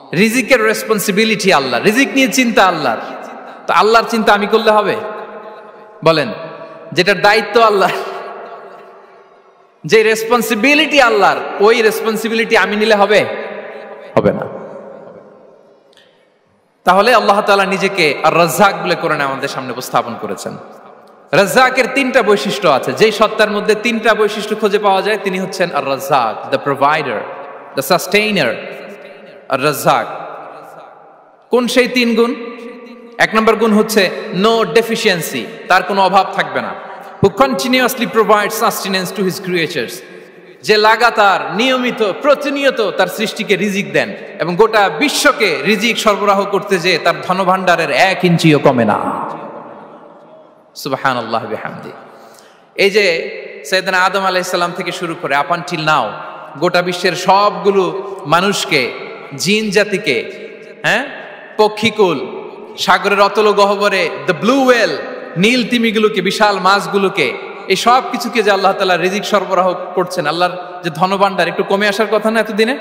রিজিকের রেসপন্সিবিলিটি আল্লাহ, রিজিক নিয়ে চিন্তা আল্লাহর। তো আল্লাহর চিন্তা আমি করলে হবে? বলেন, যেটার দায়িত্ব আল্লাহ, যে রেসপন্সিবিলিটি আল্লাহর, ওই রেসপন্সিবিলিটি আমি নিলে হবে? হবে না। তাহলে আল্লাহ তাআলা নিজেকে আর রাজ্জাক বলে কোরআনে আমাদের সামনে উপস্থাপন করেছেন। রাজ্জাকের তিনটা বৈশিষ্ট্য আছে, যেই সত্তার মধ্যে তিনটা বৈশিষ্ট্য খুঁজে পাওয়া যায় তিনি হচ্ছেন আর রাজ্জাক, দ্য প্রোভাইডার, দ্য সাস্টেইনার। আর রাজ্জাক কোন সেই তিন গুণ? এক নম্বর গুণ হচ্ছে নো ডেফিসিয়েন্সি, তার কোনো অভাব থাকবে না। হু continuously provide sustenance to his creatures, যে লাগাতার নিয়মিত প্রতিনিয়ত তার সৃষ্টিকে রিজিক দেন এবং গোটা বিশ্বকে রিজিক সরবরাহ করতে যে তার ধনভাণ্ডারের 1 ইঞ্চিও কমে না। সুবহানাল্লাহ বিহামদি। এই যে সাইয়েদনা আদম আলাইহিস সালাম থেকে শুরু করে আপ আনটিল নাও গোটা বিশ্বের সবগুলো মানুষকে, জিন জাতিকে, পক্ষীকুল, সাগরের অতল গহ্বরে দ্য ব্লু ওয়েল, নীল তিমিগুলোকে, বিশাল মাছগুলোকে, এই সব কিছুকে যে আল্লাহ তাআলা রিজিক সরবরাহ করছেন, আল্লাহর যে ধনভাণ্ডার একটু কমে আসার কথা না এতদিনে?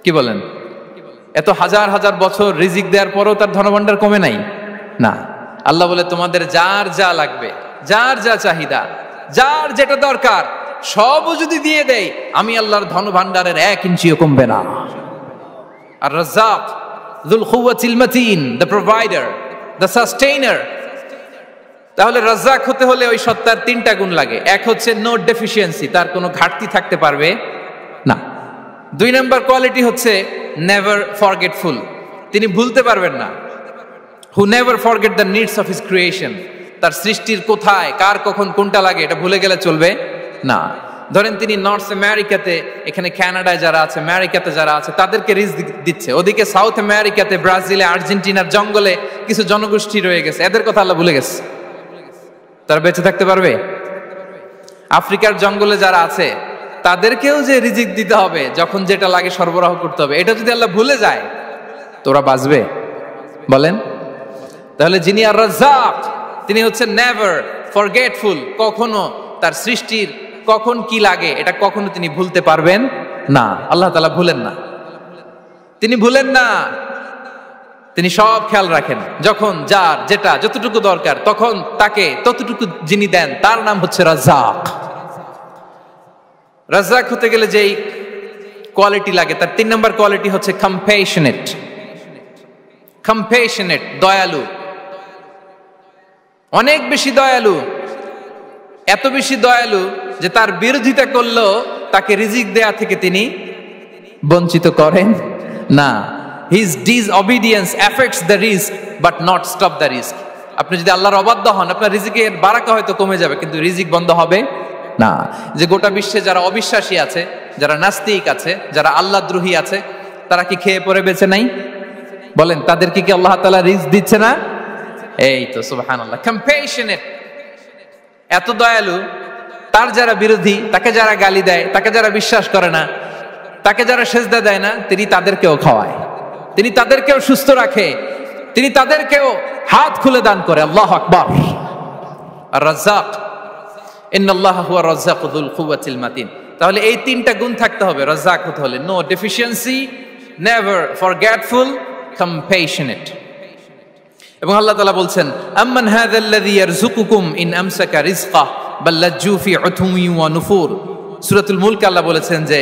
কি বলেন? এত হাজার হাজার বছর রিজিক দেওয়ার পরেও তার ধনভাণ্ডার কমে নাই না। আল্লাহ বলে তোমাদের যার যা লাগবে, যার যা চাহিদা, যার যেটা দরকার সবও যদি দিয়ে দেয়, আমি আল্লাহর ধনভাণ্ডারের 1 ইঞ্চিও কমবে না। আর Razzak যুল কুওয়াতিল মাতিন, the provider, the sustainer. তাহলে রাজ্জাক হতে হলে ওই সত্তার তিনটা গুণ লাগে। এক হচ্ছে নো ডেফিসিয়েন্সি, তার কোনো ঘাটতি থাকতে পারবে না। 2 নম্বর কোয়ালিটি হচ্ছে নেভার ফরগেটফুল, তিনি ভুলতে পারবেন না। Who never forget the needs of his creation, তার সৃষ্টির কোথায় কার কখন কোনটা লাগে এটা ভুলে গেলে চলবে না। ধরেন তিনি নর্থ আমেরিকাতে, এখানে কানাডায় যারা আছে, আমেরিকাতে যারা আছে, তাদেরকে রিজিক দিচ্ছে। ওদিকে সাউথ আমেরিকাতে, ব্রাজিলে, আর্জেন্টিনার জঙ্গলে কিছু জনগোষ্ঠী রয়ে গেছে, এদের কথা আল্লাহ ভুলে গেছে। তারা বেঁচে থাকতে পারবে? আফ্রিকার জঙ্গলে যারা আছে তাদেরকেও যে রিজিক দিতে হবে, যখন যেটা লাগে সরবরাহ করতে হবে, এটা যদি আল্লাহ ভুলে যায় তোরা বাঁচবে? বলেন। তাহলে যিনি আর রাজ্জাক তিনি হচ্ছেন নেভার ফরগেটফুল, কখনো তার সৃষ্টির কখন কি লাগে এটা কখনো তিনি ভুলতে পারবেন না। আল্লাহ তাআলা ভুলেন না, তিনি ভুলেন না, তিনি সব খেয়াল রাখেন। যখন যার যেটা যতটুকু দরকার তখন তাকে ততটুকু যিনি দেন তার নাম হচ্ছে রাজ্জাক। রাজ্জাক হতে গেলে যেই কোয়ালিটি লাগে তার 3 নম্বর কোয়ালিটি হচ্ছে কম্প্যাশনেট। কম্প্যাশনেট, দয়ালু, অনেক বেশি দয়ালু, এত বেশি দয়ালু যে তার বিরোধিতা করলেও তাকে রিজিক দেয়া থেকে তিনি বঞ্চিত করেন না। His disobedience affects the risk but not stop the risk. আপনি যদি আল্লাহর অবাধ্য হন, আপনার রিজিকের বারাকা হয়তো কমে যাবে কিন্তু রিজিক বন্ধ হবে না। যে গোটা বিশ্বে যারা অবিশ্বাসী আছে, যারা নাস্তিক আছে, যারা আল্লাহদ্রোহী আছে, তারা কি খেয়ে পরে বেঁচে নাই? বলেন, তাদেরকে কি আল্লাহ তাআলা রিজিক দিচ্ছে না? এই তো সুবহানাল্লাহ। কম্প্যাশনেট, এত দয়ালু, তার যারা বিরোধী, তাকে যারা গালি দেয়, তাকে যারা বিশ্বাস করে না, তাকে যারা সেজদা দেয় না, তিনি তাদেরকেও খাওয়ায়, তিনি তাদেরকেও সুস্থ রাখে, তিনি তাদেরকেও হাত খুলে দান করে। আল্লাহু আকবার। আর রাজ্জাক, ইন্নাল্লাহা হুয়া রাজ্জাকু যুল কুওয়াতিল মাতিন। তাহলে এই তিনটা গুণ থাকতে হবে রাজ্জাক হতে হলে: no deficiency, never forgetful, compassionate. এবং আল্লাহ তাআলা বলছেন, আম্মান হাযাল্লাযী ইয়ারযুকুকুম ইন আমসাকা রিজকাহ বাল লাজ্জু ফি উতুমি ওয়া নুফুর। সূরাতুল মুলক আল্লাহ বলেছেন যে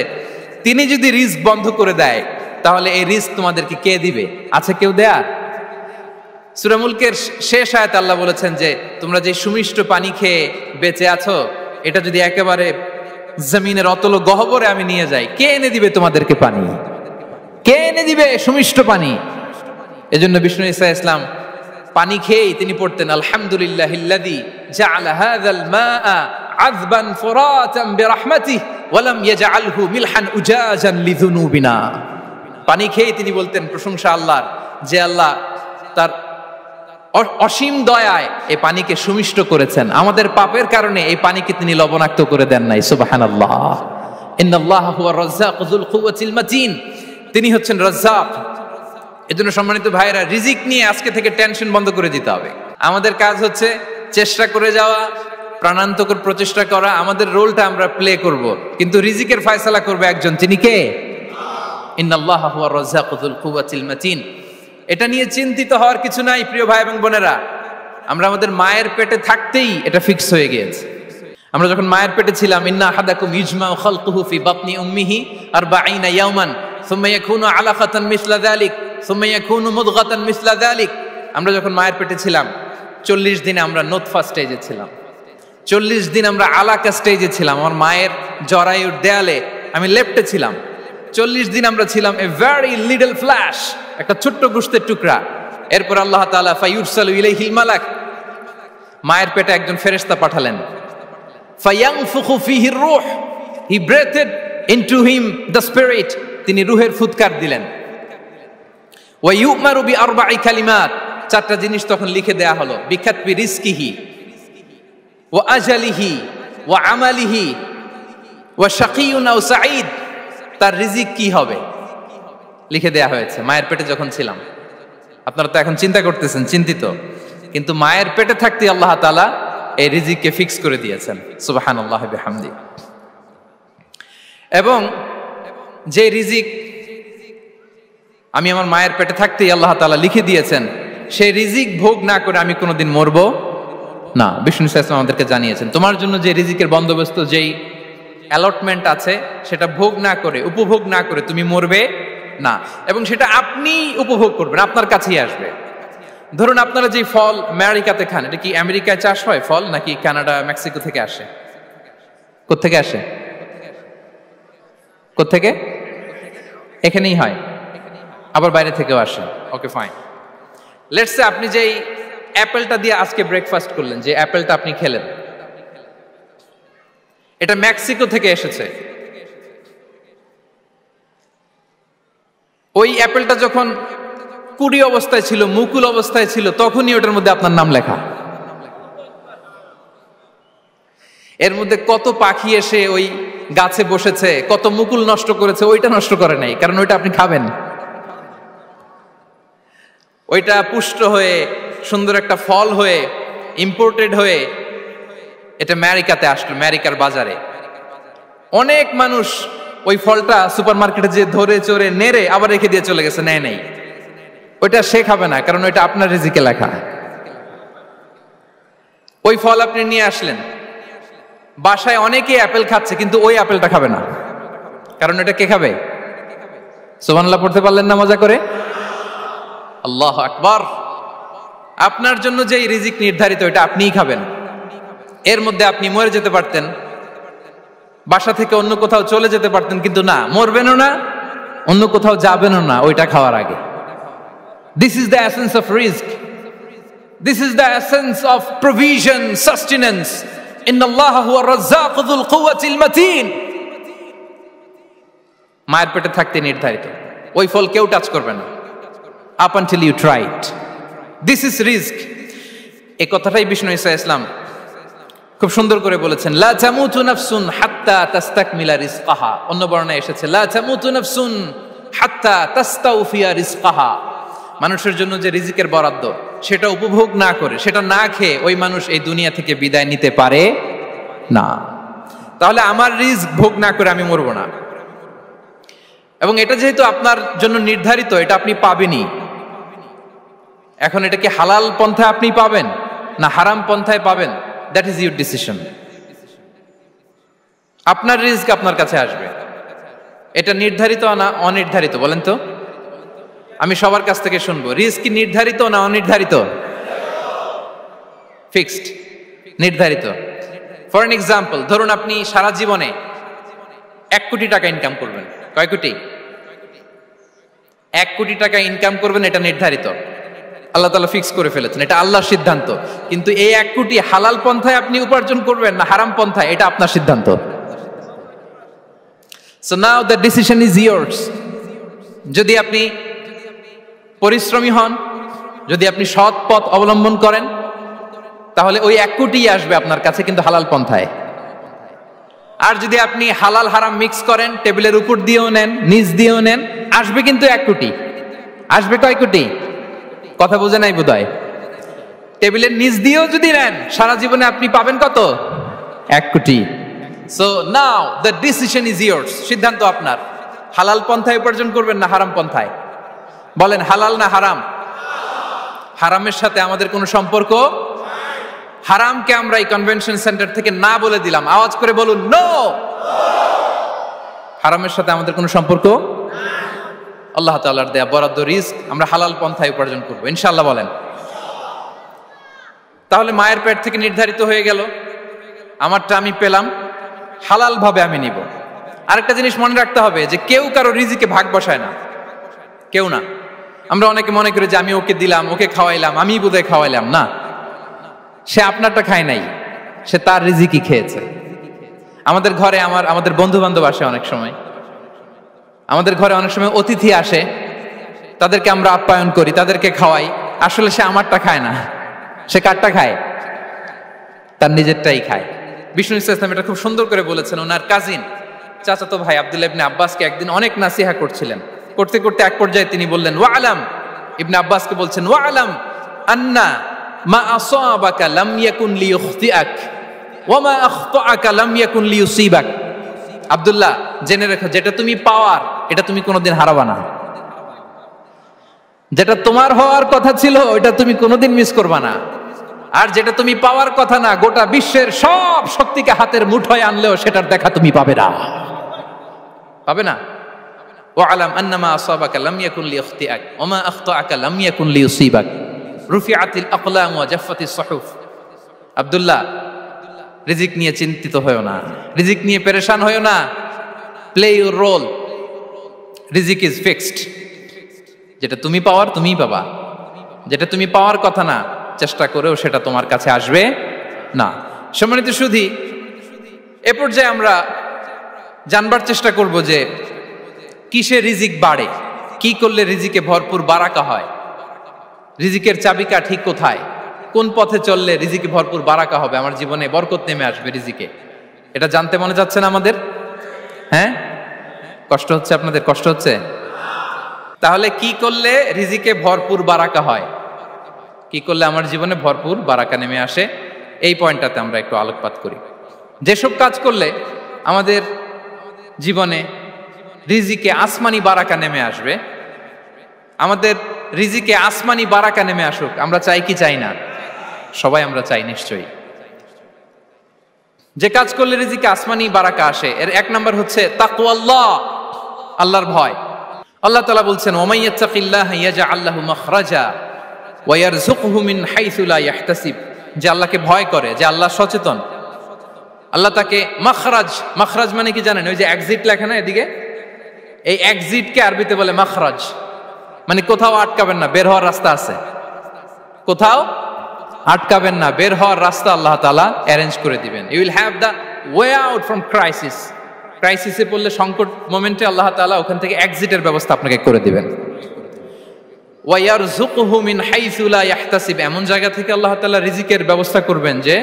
তিনি যদি রিজক বন্ধ করে দেয় তাহলে এই রিজক তোমাদেরকে কে দিবে? আছে কেউ দেয়ার? সূরা মুলকের শেষ আয়াতে আল্লাহ বলেছেন যে তোমরা যে সুমিষ্ট পানি খেয়ে বেঁচে আছো, এটা যদি একেবারে জমিনের অতল গহ্বরে আমি নিয়ে যাই, কে এনে দিবে তোমাদেরকে পানি? কে এনে দিবে সুমিষ্ট পানি? এজন্য বিষ্ণু ঈসা ইসলাম পানি খেয়েই তিনি পড়তেন, আলহামদুলিল্লাহিল্লাযী জাআলা হাযাল মাআ আযবান ফুরাতান বিরাহমাতিহি ওয়া লাম ইয়াজআলহু মিলহান উজাজান লিযুনুবিনা। পানি খেয়েই তিনি বলতেন প্রশংসা আল্লাহর, যে আল্লাহ তার অসীম দয়ায় এই পানিকে সুমিষ্ট করেছেন, আমাদের পাপের কারণে এই পানিকে তিনি লবণাক্ত করে দেন নাই। সুবহানাল্লাহ। ইন্নাল্লাহা হুয়া রাজ্জাকু যুল কুওয়াতিল মাতিন, তিনি হচ্ছেন রাজ্জাক। এজন্য সম্মানিত ভাইরা, রিজিক নিয়ে আজকে থেকে টেনশন বন্ধ করে দিতে হবে। আমাদের কাজ হচ্ছে চেষ্টা করে যাওয়া, প্রাণান্তকর প্রচেষ্টা করা, আমাদের রোলটা আমরা প্লে করব, কিন্তু রিজিকের ফয়সালা করবে একজন। তিনি কে? ইন্নাল্লাহা হুয়ার রাজ্জাকু যুল কুওয়াতিল মাতিন। এটা নিয়ে চিন্তিত হওয়ার কিছু নাই প্রিয় ভাই এবং বোনেরা। আমরা আমাদের মায়ের পেটে থাকতেই এটা ফিক্স হয়ে গিয়েছে। আমরা যখন মায়ের পেটে ছিলাম, ইন্না আহাদাকুম ইজমাউ খালকুহু ফি বাতনি উম্মিহি 40 ইয়াওমান সুম্মা ইয়াকুনু আলাকাতান মিসলা যালিক সুম্মা ইয়াকুনু মুদগাতান মিসলা যালিক। আমরা যখন মায়ের পেটে ছিলাম 40 দিনে আমরা নুতফা স্টেজে ছিলাম, 40 দিন আমরা আলাকা স্টেজে ছিলাম। আমার মায়ের জরায়ুর দেয়ালে আমি লেপ্টে ছিলাম। 40 দিন আমরা ছিলাম এ ভেরি লিটল ফ্ল্যাশ, একটা ছোট্ট গোশতের টুকরা। এরপর আল্লাহ তাআলা ফায়ুরসালু ইলাইহিল মালাক, মায়ের পেটে একজন ফেরেশতা পাঠালেন। ফায়ানফুখু ফিহির রূহ, he breathed into him the spirit, তিনি রূহের ফুৎকার দিলেন। ওয়া ইউমারু বিআরবা'i কালিমাত, 4টা জিনিস তখন লিখে দেয়া হলো। বিকাতবি রিজকিহি ওয়া আজালিহি ওয়া আমালিহি ওয়া শাকিয়ুন আও সাঈদ, তার রিজিক কি হবে লিখে দেয়া হয়েছে মায়ের পেটে যখন ছিলাম। আপনারা তো এখন চিন্তা করতেছেন, চিন্তিত, কিন্তু মায়ের পেটে থাকতে আল্লাহ তাআলা এই রিজিককে ফিক্স করে দিয়েছেন। সুবহানাল্লাহি ওয়া বিহামদি। এবং যে রিজিক আমি আমার মায়ের পেটে থাকতেই আল্লাহ তাআলা লিখে দিয়েছেন, সেই রিজিক ভোগ না করে আমি কোনোদিন মরবো না। বিষ্ণু ইসলাম আমাদেরকে জানিয়েছেন, তোমার জন্য যে রিজিকের বন্দোবস্ত, যেই অ্যালটমেন্ট আছে, সেটা ভোগ না করে, উপভোগ না করে তুমি মরবে না। এবং সেটা আপনি উপভোগ করবেন, আপনার কাছেই আসবে। ধরুন আপনারা যে ফল আমেরিকাতে খান, এটা কি আমেরিকায় চাষ হয় ফল, নাকি কানাডা মেক্সিকো থেকে আসে? কোত্থেকে আসে? কোত্থেকে? এখানেই হয়, আবার বাইরে থেকেও আসে। Okay fine. লেটস সে আপনি যেই অ্যাপেলটা দিয়ে আজকে ব্রেকফাস্ট করলেন, যে অ্যাপেলটা আপনি খেলেন, এটা মেক্সিকো থেকে এসেছে। ওই অ্যাপেলটা যখন কুড়ি অবস্থায় ছিল, মুকুল অবস্থায় ছিল, তখনই ওটার মধ্যে আপনার নাম লেখা। এর মধ্যে কত পাখি এসে ওই গাছে বসেছে, কত মুকুল নষ্ট করেছে, ওইটা নষ্ট করে নাই, কারণ ওইটা আপনি খাবেন। ওইটা পুষ্ট হয়ে সুন্দর একটা ফল হয়ে ইম্পোর্টেড হয়ে এটা আমেরিকাতে আসলো, আমেরিকার বাজারে। অনেক মানুষ ওই ফলটা সুপার মার্কেটে যে ধরে চড়ে নেড়ে আবার রেখে দিয়ে চলে গেছে, নেয় নেই। ওইটা সে খাবে না, কারণ ওইটা আপনার রিজিকে লেখা। ওই ফল আপনি নিয়ে আসলেন, বাসায় অনেকেই অ্যাপেল খাচ্ছে, কিন্তু ওই অ্যাপেলটা খাবে না, কারণ এটা কে খাবে? সুবহানাল্লাহ পড়তে পারলেন না মজা করে? আল্লাহু আকবার। আপনার জন্য যে রিজিক নির্ধারিত, এটা আপনিই খাবেন। এর মধ্যে আপনি মরে যেতে পারতেন, বাসা থেকে অন্য কোথাও চলে যেতে পারতেন, কিন্তু না, মরবেনও না, অন্য কোথাও যাবেনও না ওইটা খাওয়ার আগে। This is the essence of rizq. This is the essence of provision, sustenance. Inna Allaha huwa ar-razzaqu dhul quwwatil matin. মায়ের পেটে থাকতে নির্ধারিত, ওই ফল কেউ টাচ করবে না up until you try it. This is rizq. এই কথাটাই বিষ্ণু ঈসা ইসলাম খুব সুন্দর করে বলেছেন, লা তামুতু নাফসুন হাত্তা তাস্তাকমিলা রিজকাহা। অন্য বর্ণনায় এসেছে লা তামুতু নাফসুন হাত্তা তাস্তাউফিয়া রিজকাহা। মানুষের জন্য যে রিজিকের বরাদ্দ, সেটা উপভোগ না করে, সেটা না খেয়ে ওই মানুষ এই দুনিয়া থেকে বিদায় নিতে পারে না। তাহলে আমার রিজক ভোগ না করে আমি মরবো না। এবং এটা যেহেতু আপনার জন্য নির্ধারিত, এটা আপনি পাবেনই। এখন এটা কি হালাল পন্থায় আপনি পাবেন না হারাম পন্থায় পাবেন, দ্যাট ইজ ইউর ডিসিশন। আপনার রিজক আপনার কাছে আসবে। এটা নির্ধারিত না অনির্ধারিত বলেন তো? আমি সবার কাছ থেকে শুনবো, রিজক কি নির্ধারিত না অনির্ধারিত? ফিক্সড, নির্ধারিত। ফর এন এক্সাম্পল, ধরুন আপনি সারা জীবনে 1 কোটি টাকা ইনকাম করবেন। কয় কোটি? 1 কোটি টাকা ইনকাম করবেন, এটা নির্ধারিত, আল্লাহ তাআলা ফিক্স করে ফেলেছেন, এটা আল্লাহর সিদ্ধান্ত। কিন্তু এই 1 কোটি হালাল পন্থায় আপনি উপার্জন করবেন না হারাম পন্থায়, এটা আপনার সিদ্ধান্ত। So now the decision is years. যদি আপনি পরিশ্রমী হন, যদি আপনি সৎ পথ অবলম্বন করেন, তাহলে ওই 1 কোটি আসবে আপনার কাছে, কিন্তু হালাল পন্থায়। আর যদি আপনি হালাল হারাম মিক্স করেন, টেবিলের উপর দিয়েও নেন, নিচ দিয়েও নেন, আসবে কিন্তু 1 কোটি। আসবে কয় কোটি? কথা বোঝে নাই বোধহয়। টেবিলের নিচ দিয়েও যদি নেন, সারা জীবনে আপনি পাবেন কত? 1 কোটি। So now the decision is years. সিদ্ধান্ত আপনার। হালাল পন্থায় উপার্জন করবেন না হারাম পন্থায়? বলেন হালাল না হারাম? হারামের সাথে আমাদের কোনো সম্পর্ক? হারামকে আমরা এই কনভেনশন সেন্টার থেকে না বলে দিলাম, আওয়াজ করে বলুন নো। হারামের সাথে আমাদের কোনো সম্পর্ক? আল্লাহ তাআলার দেয়া বরাদ্দ রিস্ক আমরা হালাল পন্থায় উপার্জন করবো ইনশাআল্লাহ। বলেন। তাহলে মায়ের পেট থেকে নির্ধারিত হয়ে গেল, আমারটা আমি পেলাম, হালাল ভাবে আমি নিব। আরেকটা জিনিস মনে রাখতে হবে যে কেউ কারো রিজিকে ভাগ বসায় না, কেউ না। আমরা অনেকে মনে করি যে আমি ওকে দিলাম, ওকে খাওয়াইলাম, আমি বোধহয় খাওয়াইলাম। না, সে আপনারটা খায় নাই, সে তার রিজিকই খেয়েছে। আমাদের ঘরে আমাদের বন্ধু বান্ধব আসে অনেক সময়, আমাদের ঘরে অনেক সময় অতিথি আসে, তাদেরকে আমরা আপ্যায়ন করি, তাদেরকে খাওয়াই। আসলে সে আমারটা খায় না, সে কারটা খায়? তার নিজেরটাই খায়। বিষ্ণু ইসলাম এটা খুব সুন্দর করে বলেছেন। ওনার কাজিন চাচাতো ভাই আব্দুল্লাহ ইবনে আব্বাসকে একদিন অনেক নাসিহা করছিলেন, করতে করতে এক পর্যায়ে তিনি বললেন ওয়ালাম, ইবনে আব্বাসকে বলছেন ওয়ালাম আন্না মা আসাবাকা লাম ইয়াকুন লিইখতিআক ওয়া মা আখতাআকা লাম ইয়াকুন লিইউসিবাক। আব্দুল্লাহ, জেনে রেখো, যেটা তুমি পাওয়ার এটা তুমি কোনোদিন হারাবা না। যেটা তোমার হওয়ার কথা ছিল ওটা তুমি কোনোদিন মিস করবা না। আর যেটা তুমি পাওয়ার কথা না, গোটা বিশ্বের সব শক্তিকে হাতের মুঠোয় আনলেও সেটার দেখা তুমি পাবে না, পাবে না। ওয়ালাম আন্নামা আসাবাকা লাম ইয়াকুন লিইখতিআক ওয়া মা আখতাআকা লাম ইয়াকুন লিইউসিবাক রুফিআতিল আকলাম ওয়া জাফফাতিস সুহুফ। আব্দুল্লাহ, রিজিক নিয়ে চিন্তিত হয়ো না, রিজিক নিয়ে পেরেশান হয়ো না। প্লে ইউর রোল, রিজিক ইজ ফিক্সড। যেটা তুমি পাওয়ার তুমিই পাবা, যেটা তুমি পাওয়ার কথা না চেষ্টা করেও সেটা তোমার কাছে আসবে না। সম্মানিত সুধী, এ পর্যায়ে আমরা জানবার চেষ্টা করব যে কিসে রিজিক বাড়ে, কি করলে রিজিকে ভরপুর বারাকা হয়, রিজিকের চাবিকা ঠিক কোথায়, কোন পথে চললে রিজিকে ভরপুর বারাকা হবে, আমার জীবনে বরকত নেমে আসবে রিজিকে। এটা জানতে মনে যাচ্ছে না আমাদের? হ্যাঁ, কষ্ট হচ্ছে আপনাদের? কষ্ট হচ্ছে? তাহলে কি করলে রিজিকে ভরপুর বারাকা হয়, কি করলে আমার জীবনে ভরপুর বারাকা নেমে আসে, এই পয়েন্টটাতে আমরা একটু আলোকপাত করি। যেসব কাজ করলে আমাদের জীবনে রিজিকে আসমানি বারাকা নেমে আসবে, আমাদের রিজিকে আসমানি বারাকা নেমে আসুক, আমরা চাই কি চাই না? সবাই আমরা চাই নিশ্চয়ই। যে কাজ করলে রিজিকে আসমানি বারাকা আসে, এর এক নাম্বার হচ্ছে তাকওয়াল্লাহ, আল্লাহর ভয়। আল্লাহ তাআলা বলছেন ওয়ামাই ইয়াত্তাকিল্লাহা ইয়াজআল লাহু মাখরাজা ওয়া ইয়ারযুকহু মিন হাইসু লা ইয়াহতাসিব। যে আল্লাহকে ভয় করে, যে আল্লাহ সচেতন, আল্লাহ তাকে মাখরাজ, মাখরাজ মানে কি জানেন? ওই যে এক্সিট লেখা না এদিকে, এই এক্সিটকে আরবিতে বলে মাখরাজ, মানে কোথাও আটকাবেন না, বের হওয়ার রাস্তা আছে, কোথাও আটকাবেন না, বের হওয়ার রাস্তা আল্লাহ তাআলা অ্যারেঞ্জ করে দিবেন। You will have the way out from crisis. ক্রাইসিসে পড়লে, সংকট মোমেন্টে আল্লাহ তাআলা ওখান থেকে এক্সিটের ব্যবস্থা আপনাকে করে দিবেন। ওয়া ইয়ারযুকহু মিন হাইসু লা ইয়াহতাসিব, এমন জায়গা থেকে আল্লাহ তাআলা রিজিকের ব্যবস্থা করবেন যে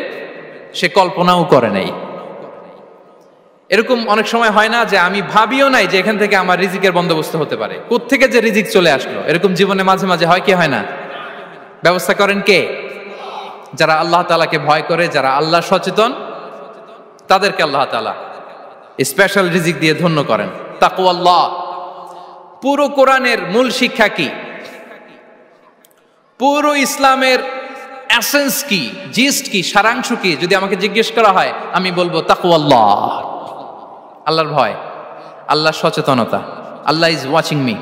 সে কল্পনাও করে নাই। এরকম অনেক সময় হয় না যে আমি ভাবিও নাই যে এখান থেকে আমার রিজিকের বন্দোবস্ত হতে পারে, কোত্থেকে যে রিজিক চলে আসলো, এরকম জীবনে মাঝে মাঝে হয় কি হয় না? ব্যবস্থা করেন কে? যারা আল্লাহ তাআলাকে ভয় করে, যারা আল্লাহ সচেতন, তাদেরকে আল্লাহ তাআলা স্পেশাল রিজিক দিয়ে ধন্য করেন। তাকওয়াল্লাহ। পুরো কোরআনের মূল শিক্ষা কি? পুরো ইসলামের এসেন্স কি, জিস্ট কি, সারাংশ কি যদি আমাকে জিজ্ঞেস করা হয়, আমি বলবো তাকওয়াল্লাহ, আল্লাহর ভয়, আল্লাহর সচেতনতা। Allah is watching me,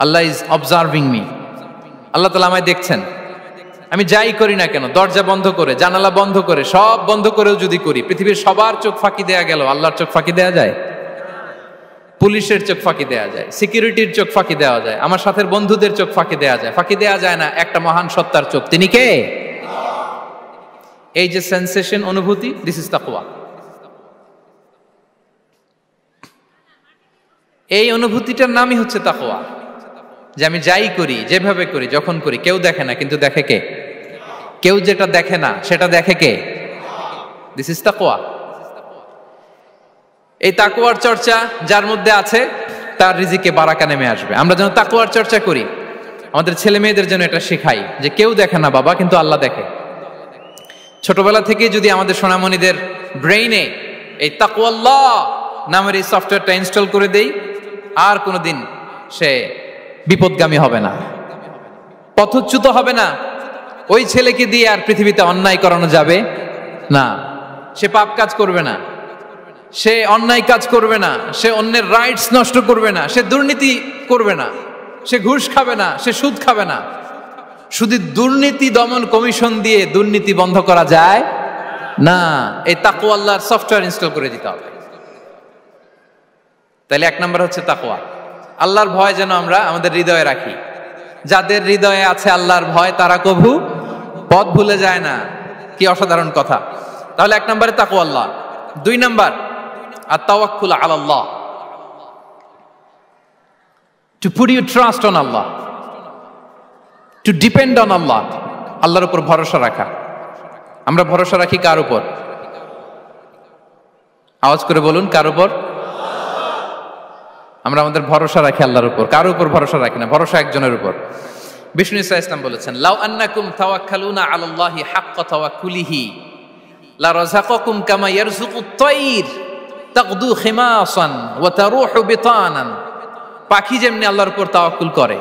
Allah is observing me. Allah তাআলা আমায় দেখছেন, আমি যাই করি না কেন, দরজা বন্ধ করে, জানালা বন্ধ করে, সব বন্ধ করেও যদি করি, পৃথিবীর সবার চোখ ফাঁকি দেয়া গেল, আল্লাহর চোখ ফাঁকি দেয়া যায়? পুলিশের চোখ ফাঁকি দেয়া যায়, সিকিউরিটির চোখ ফাঁকি দেওয়া যায়, আমার সাথের বন্ধুদের চোখ ফাঁকি দেয়া যায়, ফাঁকি দেয়া যায় না একটা মহান সত্তার চোখ। তিনি কে? এই যে সেন্সেশন, অনুভূতি, দিস ইজ তাকওয়া। এই অনুভূতিটার নামই হচ্ছে তাকওয়া, যে আমি যাই করি, যেভাবে করি, যখন করি, কেউ দেখে না, কিন্তু দেখে কে? কেউ যেটা দেখে না সেটা দেখে কে? দিস ইজ তাকওয়া। এই তাকওয়ার চর্চা যার মধ্যে আছে তার রিজিকে বারাকা নেমে আসবে। আমরা যেন তাকওয়ার চর্চা করি, আমাদের ছেলে মেয়েদের জন্য এটা শেখাই যে কেউ দেখে না বাবা, কিন্তু আল্লাহ দেখে। ছোটবেলা থেকে যদি আমাদের সোনামণিদের ব্রেইনে এই তাকওয়াল্লাহ নামের এই সফটওয়্যারটা ইনস্টল করে দেই, আর কোনোদিন সে বিপদগামী হবে না, পথচ্যুত হবে না। ওই ছেলেকে দিয়ে আর পৃথিবীতে অন্যায় করানো যাবে না। সে পাপ কাজ করবে না, সে অন্যায় কাজ করবে না, সে অন্যের রাইটস নষ্ট করবে না, সে দুর্নীতি করবে না, সে ঘুষ খাবে না, সে সুদ খাবে না। শুধু দুর্নীতি দমন কমিশন দিয়ে দুর্নীতি বন্ধ করা যায় না। এই তাকওয়া আল্লাহর সফটওয়্যার ইনস্টল করে দিতে হবে। তাহলে এক নাম্বার হচ্ছে তাকওয়া। আল্লাহর ভয় যেন আমরা আমাদের হৃদয়ে রাখি। যাদের হৃদয়ে আছে আল্লাহর ভয় তারা কভু পথ ভুলে যায় না। কি অসাধারণ কথা। তাহলে এক নম্বরে তাকওয়া আল্লাহ। দুই নাম্বার আত-তাওয়াক্কুল আলা Allah, to put your trust on Allah, to depend on Allah. আল্লাহর উপর ভরসা রাখা। আমরা ভরসা রাখি কার উপর? আওয়াজ করে বলুন, কার উপর? আমরা আমাদের ভরসা রাখি আল্লাহর উপর, কার উপর ভরসা রাখি না। ভরসা একজনের উপর। বিষ্ণু ইসা ইসলাম বলেছেন, লাউ আন্নাকুম তাওয়াক্কালুনা আলাল্লাহি হাক্কা তাওয়াক্কুলিহি লা রাযাকাকুম কামা ইয়ারযুকুত তায়র তাগদু খিমাসান ওয়া তারুহু বিতানান। পাখি যেমনি আল্লাহর উপর তাওয়াক্কুল করে,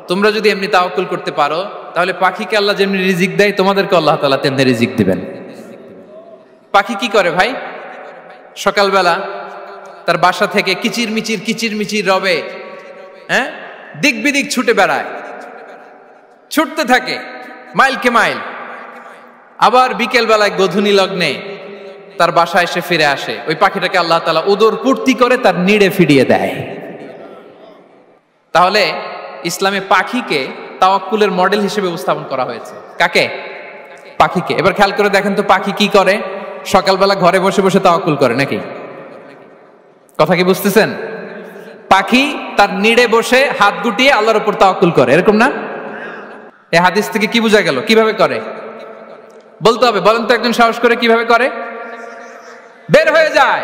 তোমরা যদি এমনি তাওয়াক্কুল করতে পারো তাহলে পাখিকে আল্লাহ যেমনি রিজিক দেয় তোমাদেরকে আল্লাহ তাআলা তেমনি রিজিক দিবেন। পাখি কি করে ভাই? সকালবেলা তার বাসা থেকে কিচিরমিচির রবে, হ্যাঁ, দিক বিদিক ছুটে বেড়ায়, ছুটতে থাকে মাইলকে মাইল। আবার বিকেল বেলায় গোধূলি লগ্নে তার বাসায় এসে ফিরে আসে। ওই পাখিটাকে আল্লাহ তাআলা উদর পূর্তি করে তার নিড়ে ফিরিয়ে দেয়। তাহলে ইসলামে পাখিকে তাওয়াক্কুলের মডেল হিসেবে উপস্থাপন করা হয়েছে। কাকে? পাখিকে। এবার খেয়াল করে দেখেন তো পাখি কি করে? সকালবেলা ঘরে বসে বসে তাওয়াক্কুল করে নাকি? কথা কি বুঝতেছেন? পাখি তার নিড়ে বসে হাত গুটিয়ে আল্লাহর উপর তাওয়াক্কুল করে, এরকম না? এই হাদিস থেকে কি বোঝা গেল? কিভাবে করে বলতে হবে, বলেন তো একজন সাহস করে কিভাবে করে? বের হয়ে যায়,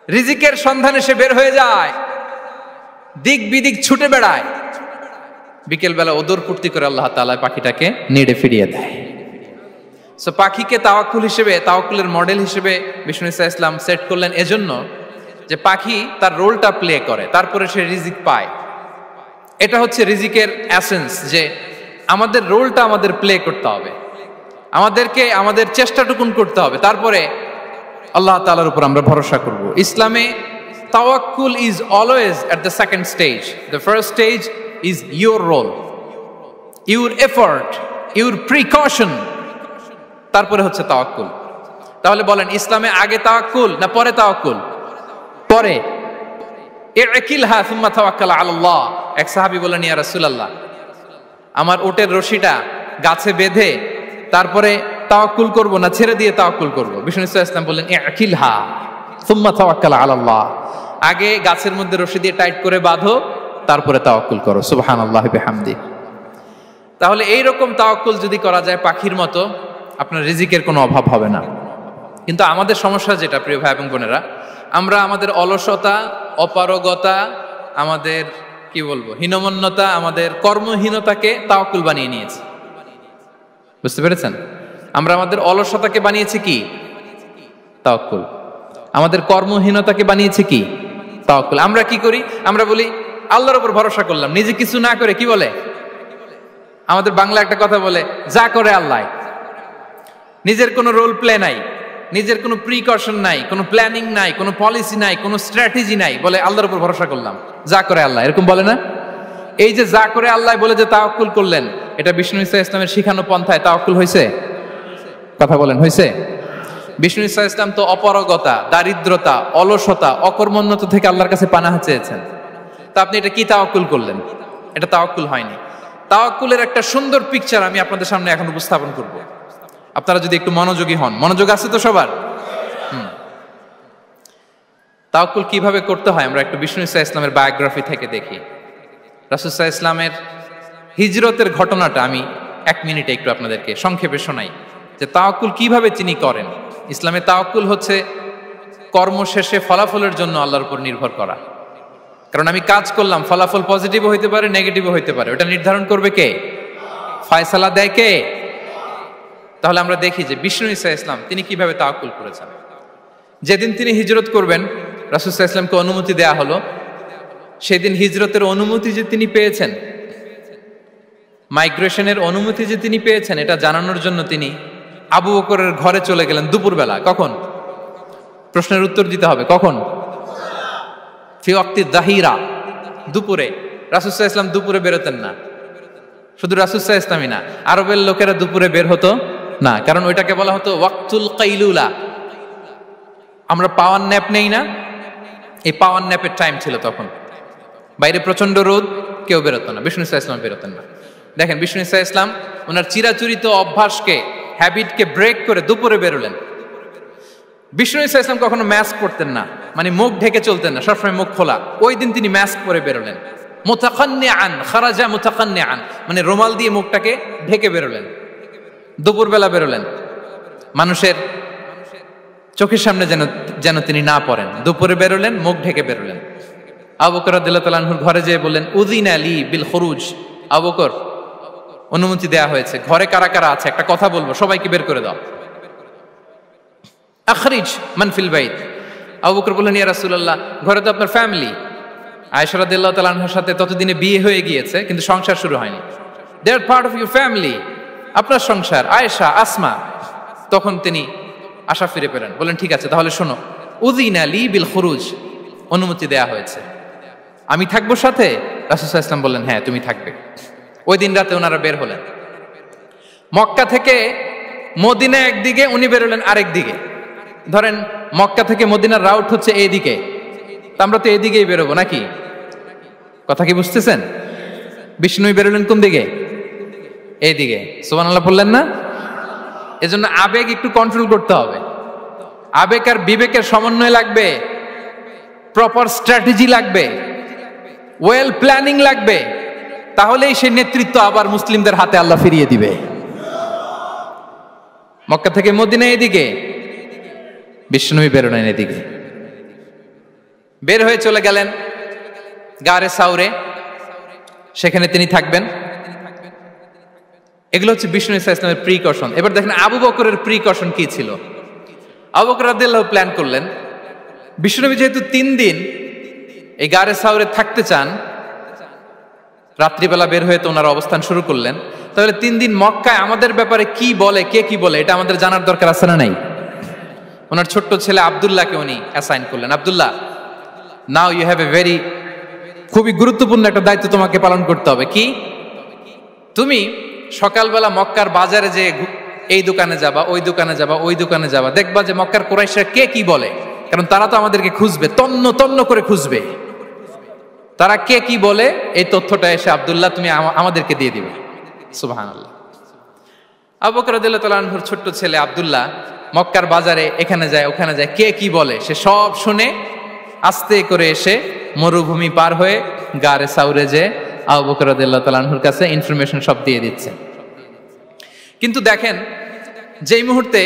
রিজিকের সন্ধানে সে বের হয়ে যায়, দিক বিদিক ছুটে বেড়ায়। বিকেল বেলা ওদর পূর্তি করে আল্লাহ তাআলা পাখিটাকে নিড়ে ফিরিয়ে দেয়। সো পাখিকে তাওয়াক্কুল হিসেবে, তাওয়াক্কুলের মডেল হিসেবে বিষ্ণু ইসা ইসলাম সেট করলেন এজন্য যে পাখি তার রোলটা প্লে করে, তারপরে সে রিজিক পায়। এটা হচ্ছে রিজিকের এসেন্স, যে আমাদের রোলটা আমাদের প্লে করতে হবে, আমাদেরকে আমাদের চেষ্টাটুকুন করতে হবে, তারপরে আল্লাহ তাআলার উপর আমরা ভরসা করব। ইসলামে তাওয়াক্কুল is always at the second stage. The first stage is your role, your effort, your precaution, তারপরে হচ্ছে তাওয়াক্কুল। তাহলে বলেন ইসলামে আগে তাওয়াক্কুল না পরে তাওয়াক্কুল? পরে। ইকিলহা সুম্মা তাওয়াক্কাল আলাল্লাহ। এক সাহাবী বলেন, ইয়া রাসূলুল্লাহ, আমার ওটের রশিটা গাছে বেঁধে তারপরে তাওয়াক্কুল করব না ছেড়ে দিয়ে তাওয়াক্কুল করব? বিষ্ণু ইসলাম বললেন, ইকিলহা সুম্মা তাওয়াক্কাল আলাল্লাহ। আগে গাছের মধ্যে রশি দিয়ে টাইট করে বাঁধো, তারপরে তাওয়াক্কুল করো। সুবহানাল্লাহি বিহামদি। তাহলে এইরকম তাওয়াক্কুল যদি করা যায় পাখির মতো, আপনার রিজিকের কোনো অভাব হবে না। কিন্তু আমাদের সমস্যা যেটা, প্রিয় ভাই এবং বোনেরা, আমরা আমাদের অলসতা, অপারগতা, আমাদের কি বলবো হীনমন্যতা, আমাদের কর্মহীনতাকে তাওয়াক্কুল বানিয়ে নিয়েছি। বুঝতে পেরেছেন? আমরা আমাদের অলসতাকে বানিয়েছি কি? তাওয়াক্কুল। আমাদের কর্মহীনতাকে বানিয়েছি কি? তাওয়াক্কুল। আমরা কি করি? আমরা বলি আল্লাহর উপর ভরসা করলাম, নিজে কিছু না করে। কি বলে আমাদের বাংলা একটা কথা বলে, যা করে আল্লাহ। নিজের কোনো রোল প্লে নাই, নিজের কোনো প্রিকশন নাই, কোনো প্ল্যানিং নাই, কোনো পলিসি নাই, কোনো স্ট্র্যাটেজি নাই, বলে আল্লাহর উপর ভরসা করলাম, যা করে আল্লাহ। এরকম বলে না? এই যে যা করে আল্লাহ বলে যে তাওয়াক্কুল করলেন, এটা বিষ্ণু ইসা ইসলামের শিখানো পন্থায় তাওয়াক্কুল হয়েছে? কথা বলেন, হয়েছে? বিষ্ণু ইসা ইসলাম তো অপারগতা, দারিদ্রতা, অলসতা, অকর্মণ্যতা থেকে আল্লাহর কাছে পানাহ চেয়েছেন। তা আপনি এটা কি তাওয়াক্কুল করলেন? এটা তাওয়াক্কুল হয়নি। তাওয়াক্কুলের একটা সুন্দর পিকচার আমি আপনাদের সামনে এখন উপস্থাপন করব, আপনারা যদি একটু মনোযোগী হন। মনোযোগ আছে তো সবার? তাওয়াক্কুল কিভাবে করতে হয় আমরা একটু বিষ্ণু ইসা ইসলামের বায়োগ্রাফি থেকে দেখি। রাসূল সাল্লাল্লাহু আলাইহি ইসলামের হিজরতের ঘটনাটা আমি 1 মিনিটে একটু আপনাদেরকে সংক্ষেপে শোনাই, যে তাওয়াক্কুল কিভাবে তিনি করেন। ইসলামে তাওয়াক্কুল হচ্ছে কর্ম শেষে ফলাফলের জন্য আল্লাহর উপর নির্ভর করা। কারণ আমি কাজ করলাম, ফলাফল পজিটিভও হইতে পারে, নেগেটিভও হইতে পারে, ওটা নির্ধারণ করবে কে? ফয়সালা দেয় কে? তাহলে আমরা দেখি যে বিষ্ণু ইসা ইসলাম তিনি কিভাবে তাওয়াক্কুল করেছেন। যেদিন তিনি হিজরত করবেন, রাসূল সাল্লাল্লাহু আলাইহি ওয়াসাল্লামকে অনুমতি দেয়া হলো সেদিন হিজরতের অনুমতি যে তিনি পেয়েছেন, মাইগ্রেশনের অনুমতি যে তিনি পেয়েছেন, এটা জানানোর জন্য তিনি আবু বকরের ঘরে চলে গেলেন দুপুরবেলা। কখন? প্রশ্নের উত্তর দিতে হবে, কখন? ফি ওয়াক্তি যাহিরা, দুপুরে। রাসূল সাল্লাল্লাহু আলাইহি ওয়াসাল্লাম দুপুরে বেরোতেন না। শুধু রাসূল সাল্লাল্লাহু আলাইহি ওয়াসাল্লামই না, আরবের লোকেরা দুপুরে বের হতো না, কারণ ওইটাকে বলা হতো ওয়াক্তুল কাইলুলা। আমরা পাওয়ার ন্যাপ নেই না, এই পাওয়ার ন্যাপের টাইম ছিল তখন। বাইরে প্রচন্ড রোদ, কেউ বেরোতো না, বিষ্ণু সাল্লাল্লাহু আলাইহি ওয়াসাল্লাম বেরোতেন না। দেখেন বিষ্ণু সাল্লাল্লাহু আলাইহি ওয়াসাল্লাম ওনার চিরাচরিত অভ্যাসকে, হ্যাবিটকে ব্রেক করে দুপুরে বেরোলেন। বিষ্ণু সাল্লাল্লাহু আলাইহি ওয়াসাল্লাম কখনো মাস্ক পরতেন না, মানে মুখ ঢেকে চলতেন না, সবসময় মুখ খোলা। ওই দিন তিনি মাস্ক পরে বেরোলেন। মুতাকান্নিআন, খারাজা মুতাকান্নিআন, মানে রুমাল দিয়ে মুখটাকে ঢেকে বেরোলেন, দুপুরবেলা বেরোলেন, মানুষের চোখের সামনে যেন তিনি না পড়েন। দুপুরে বেরোলেন, মুখ ঢেকে বেরোলেন। আবু বকর রাদিয়াল্লাহু তাআলা আনহুর ঘরে যেয়ে বললেন, উযিনা লি বিল খুরুজ। আবু বকর, অনুমতি দেয়া হয়েছে, ঘরে কারা কারা আছে একটা কথা বলবো, সবাইকে বের করে দাও। আখরিজ মান ফিল বাইত। আবু বকর বললেন, ইয়া রাসূলুল্লাহ, ঘরে তো আপনার ফ্যামিলি। আয়েশা রাদিয়াল্লাহু তাআলা আনহার সাথে ততদিনে বিয়ে হয়ে গিয়েছে, কিন্তু সংসার শুরু হয়নি। দে আর পার্ট অফ ইউর ফ্যামিলি, আপনার সংসার, আয়েশা, আসমা। তখন তিনি আশা ফিরে পেলেন, বললেন ঠিক আছে তাহলে শোনো, উযিনা লি বিল খুরুজ, অনুমতি দেয়া হয়েছে, আমি থাকবো সাথে? রাসূল সাল্লাল্লাহু আলাইহি ওয়াসাল্লাম বললেন, হ্যাঁ তুমি থাকবে। ওই দিন রাতে ওনারা বের হলেন। মক্কা থেকে মদিনা একদিকে, উনি বেরোলেন আরেক দিকে। ধরেন মক্কা থেকে মদিনার রাউট হচ্ছে এইদিকে, তা আমরা তো এইদিকেই বেরোবো নাকি? কথা কি বুঝতেছেন? বিষ্ণু বেরোলেন কোন দিকে? এইদিকে। সুবহানাল্লাহ বললেন না? এজন্য আবেগ একটু কন্ট্রোল করতে হবে। আবেগ আর বিবেকের সমন্বয় লাগবে, প্রপার স্ট্র্যাটেজি লাগবে, ওয়েল প্ল্যানিং লাগবে, তাহলেই সেই নেতৃত্ব আবার মুসলিমদের হাতে আল্লাহ ফিরিয়ে দিবে। মক্কা থেকে মদিনা এদিকে, বিশ্বনবী বেরোলেন এদিকে। বের হয়ে চলে গেলেন গারে সাউরে, সেখানে তিনি থাকবেন। এগুলো হচ্ছে বিষ্ণু ইসলামের প্রিকশন। এবার দেখেন আবু বকরের প্রিকশন কি ছিল। আবু বকর রাদিয়াল্লাহু প্ল্যান করলেন, বিশ্বনবী যেহেতু 3 দিন এই গারে সাউরে থাকতে চান, রাত্রিবেলা বের হয়ে তো ওনার অবস্থান শুরু করলেন, তাহলে 3 দিন মক্কায় আমাদের ব্যাপারে কি বলে, কে কি বলে, এটা আমাদের জানার দরকার আছে না নাই? ওনার ছোট্ট ছেলে আব্দুল্লাহকে উনি অ্যাসাইন করলেন। Abdullah, now you have a very, খুবই গুরুত্বপূর্ণ একটা দায়িত্ব তোমাকে পালন করতে হবে। কি? তুমি সকালবেলা মক্কার বাজারে যে এই দোকানে যাবা, ওই দোকানে যাবা, ওই দোকানে যাবা, দেখবা যে মক্কার কুরাইশরা কে কি বলে, কারণ তারা তো আমাদেরকে খুঁজবে, তন্ন তন্ন করে খুঁজবে। তারা কে কি বলে এই তথ্যটা এসে আব্দুল্লাহ তুমি আমাদেরকে দিয়ে দিবে। সুবহানাল্লাহ। আবু বকর রাদিয়াল্লাহু তাআলা আনহুর ছোট্ট ছেলে আব্দুল্লাহ মক্কার বাজারে এখানে যায় ওখানে যায়, কে কি বলে সে সব শুনে আস্তে করে এসে মরুভূমি পার হয়ে গারে সাউরে যে আবু বকর রাদিয়াল্লাহু তাআলা আনহুর কাছে ইনফরমেশন সব দিয়ে দিচ্ছে। কিন্তু দেখেন, যেই মুহূর্তে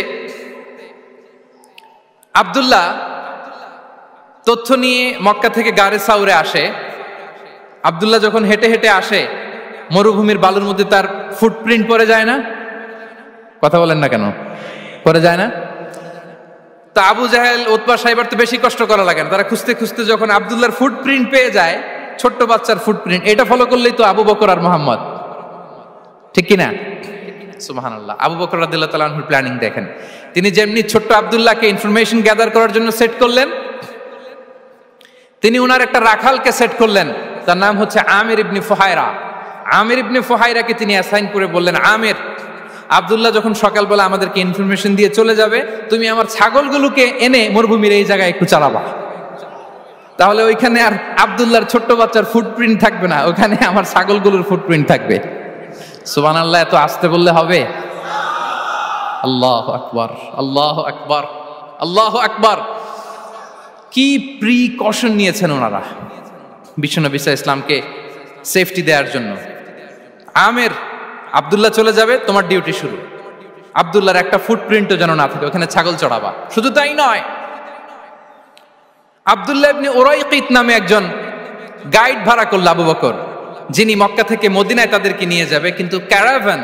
আব্দুল্লাহ তথ্য নিয়ে মক্কা থেকে গারে সাউরে আসে, আব্দুল্লাহ যখন হেঁটে হেঁটে আসে, মরুভূমির বালুর মধ্যে তার ফুটপ্রিন্ট পড়ে যায় না? কথা বলেন না কেন? পড়ে যায় না? তা আবু জাহেল, উতবা সাইবার তো বেশি কষ্ট করা লাগে না, তারা খুঁজতে খুঁজতে যখন আব্দুল্লাহর ফুটপ্রিন্ট পেয়ে যায়, ছোট্ট বাচ্চার ফুটপ্রিন্ট, এটা ফলো করলেই তো আবু বকর আর মুহাম্মদ, ঠিক কিনা? সুবহানাল্লাহ। আবু বকর রাদিয়াল্লাহু তাআলা আনহুর প্ল্যানিং দেখেন। তিনি যেমনি ছোট্ট আব্দুল্লাহকে ইনফরমেশন গ্যাদার করার জন্য সেট করলেন, তিনি উনার একটা রাখালকে সেট করলেন, তার নাম হচ্ছে আমির ইবনে ফুহায়রা। আমির ইবনে ফুহায়রাকে তিনি অ্যাসাইন করে বললেন, আমির, আব্দুল্লাহ যখন সকালবেলা আমাদেরকে ইনফরমেশন দিয়ে চলে যাবে, তুমি আমার ছাগলগুলোকে এনে মরুভূমির এই জায়গায় একটু চালাবা, তাহলে ওইখানে আর আব্দুল্লাহর ছোট্ট বাচ্চার ফুটপ্রিন্ট থাকবে না, ওখানে আমার ছাগলগুলোর ফুটপ্রিন্ট থাকবে। সুবহানাল্লাহ। এত আস্তে বললে হবে? আল্লাহু আকবার, আল্লাহু আকবার, আল্লাহু আকবার। কি প্রিকশন নিয়েছেন ওনারা বিশ্বনবী সাল্লাল্লাহু আলাইহি ইসলামকে সেফটি দেওয়ার জন্য। আমির, আব্দুল্লাহ চলে যাবে, তোমার ডিউটি শুরু। আব্দুল্লাহর একটা ফুটপ্রিন্টও যেন না থাকে, ওখানে ছাগল চড়াবা। শুধু তাই নয়, আব্দুল্লাহ ইবনে উরাইকিত নামে একজন গাইড ভাড়া করল আবু বকর, যিনি মক্কা থেকে মদিনায় তাদেরকে নিয়ে যাবে। কিন্তু ক্যারাভান,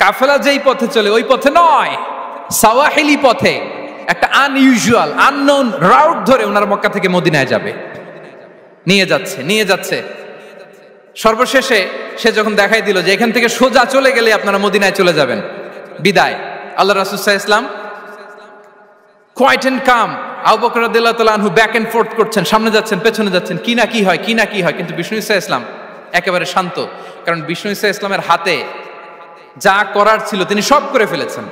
কাফেলা যেই পথে চলে ওই পথে নয়, সাওয়াহিলি পথে, একটা আনইউজুয়াল আননোন রাউট ধরে ওনারা মক্কা থেকে মদিনায় যাবে। নিয়ে যাচ্ছে সর্বশেষে সে যখন দেখাই দিল যে এখান থেকে সোজা চলে গেলে আপনারা মদিনায় চলে যাবেন, বিদায়। আল্লাহ রাসূল সাল্লাল্লাহু আলাইহি ওয়াসাল্লাম কোয়াইট এন্ড কাম, আবু বকর রাদিয়াল্লাহু তাআলা আনহু ব্যাক এন্ড ফোর্থ করছেন, সামনে যাচ্ছেন পেছনে যাচ্ছেন, কি না কি হয় কিন্তু বিষ্ণু সাল্লাল্লাহু আলাইহি ওয়াসাল্লাম একেবারে শান্ত, কারণ বিষ্ণু সাল্লাল্লাহু আলাইহি ওয়াসাল্লামের হাতে যা করার ছিল তিনি সব করে ফেলেছেন,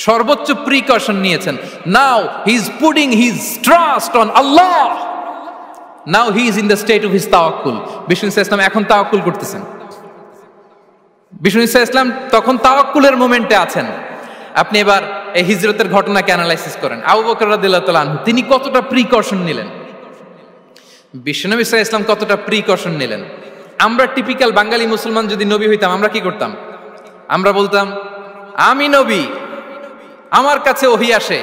সর্বোচ্চ প্রিকশন নিয়েছেন। Now he is putting his trust on Allah, now he is in the state of his তাওয়াক্কুল। বিষ্ণু সাল্লাল্লাহু আলাইহি ওয়াসাল্লাম এখন তাওয়াক্কুল করতেছেন, বিষ্ণু সাল্লাল্লাহু আলাইহি ওয়াসাল্লাম তখন তাওয়াক্কুলের মোমেন্টে আছেন। আপনি এবার এই হিজরতের ঘটনাকে অ্যানালাইসিস করেন, আবু বকর রাদিয়াল্লাহু তাআলা আনহু তিনি কতটা প্রিকশন নিলেন, বিশ্বনবী সাল্লাল্লাহু আলাইহি ওয়াসাল্লাম কতটা প্রিকশন নিলেন। আমরা টিপিক্যাল বাঙালি মুসলমান যদি নবী হইতাম আমরা কি করতাম? আমরা বলতাম আমি নবী, আমার কাছে ওহী আসে,